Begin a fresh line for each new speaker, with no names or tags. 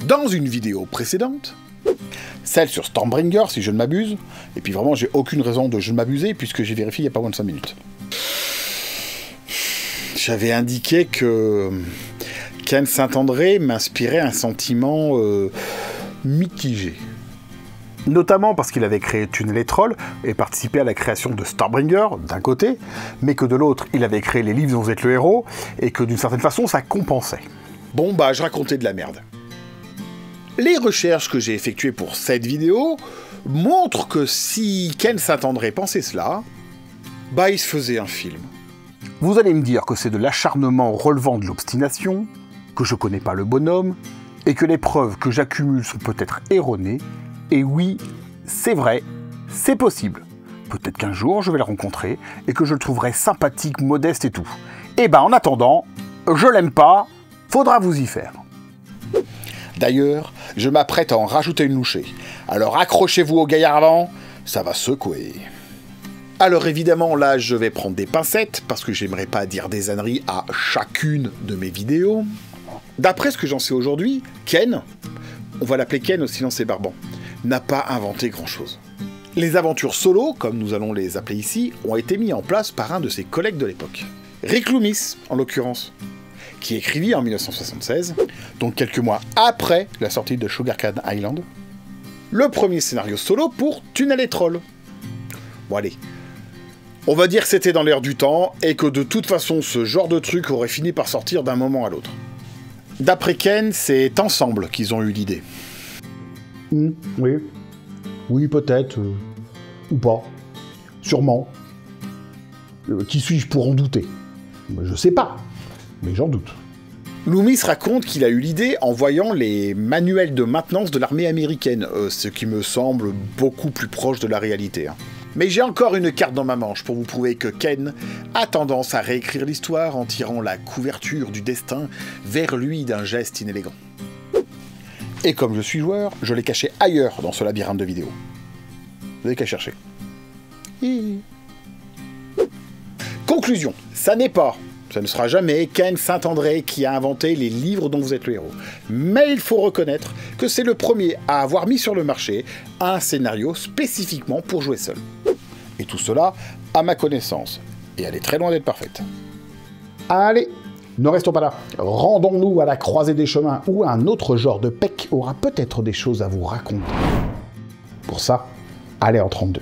Dans une vidéo précédente, celle sur Stormbringer, si je ne m'abuse, et puis vraiment j'ai aucune raison de je ne m'abuser, puisque j'ai vérifié il n'y a pas moins de 5 minutes. J'avais indiqué que Ken Saint-André m'inspirait un sentiment mitigé. Notamment parce qu'il avait créé Tunnel et Troll et participé à la création de Stormbringer, d'un côté, mais que de l'autre, il avait créé les livres dont vous êtes le héros, et que d'une certaine façon, ça compensait. Bon bah, je racontais de la merde. Les recherches que j'ai effectuées pour cette vidéo montrent que si Ken Saint-André pensait cela, bah il se faisait un film. Vous allez me dire que c'est de l'acharnement relevant de l'obstination, que je connais pas le bonhomme, et que les preuves que j'accumule sont peut-être erronées, et oui, c'est vrai, c'est possible. Peut-être qu'un jour je vais le rencontrer, et que je le trouverai sympathique, modeste et tout. Et ben en attendant, je l'aime pas, faudra vous y faire. D'ailleurs, je m'apprête à en rajouter une louchée. Alors accrochez-vous au gaillard avant, ça va secouer. Alors évidemment, là, je vais prendre des pincettes, parce que j'aimerais pas dire des âneries à chacune de mes vidéos. D'après ce que j'en sais aujourd'hui, Ken, on va l'appeler Ken au silence et barbant, n'a pas inventé grand-chose. Les aventures solo, comme nous allons les appeler ici, ont été mis en place par un de ses collègues de l'époque. Rick Loomis, en l'occurrence, qui écrivit en 1976, donc quelques mois après la sortie de Sugarcane Island, le premier scénario solo pour Tunnel et Troll. Bon allez, on va dire que c'était dans l'air du temps, et que de toute façon ce genre de truc aurait fini par sortir d'un moment à l'autre. D'après Ken, c'est ensemble qu'ils ont eu l'idée. Oui. Oui, peut-être. Ou pas. Sûrement. Qui suis-je pour en douter? Je sais pas. Mais j'en doute. Loomis raconte qu'il a eu l'idée en voyant les manuels de maintenance de l'armée américaine, ce qui me semble beaucoup plus proche de la réalité. Mais j'ai encore une carte dans ma manche pour vous prouver que Ken a tendance à réécrire l'histoire en tirant la couverture du destin vers lui d'un geste inélégant. Et comme je suis joueur, je l'ai caché ailleurs dans ce labyrinthe de vidéos. Vous n'avez qu'à chercher. Conclusion, ça ne sera jamais Ken Saint-André qui a inventé les livres dont vous êtes le héros. Mais il faut reconnaître que c'est le premier à avoir mis sur le marché un scénario spécifiquement pour jouer seul. Et tout cela, à ma connaissance. Et elle est très loin d'être parfaite. Allez, ne restons pas là. Rendons-nous à la croisée des chemins où un autre genre de PEC aura peut-être des choses à vous raconter. Pour ça, allez en 32.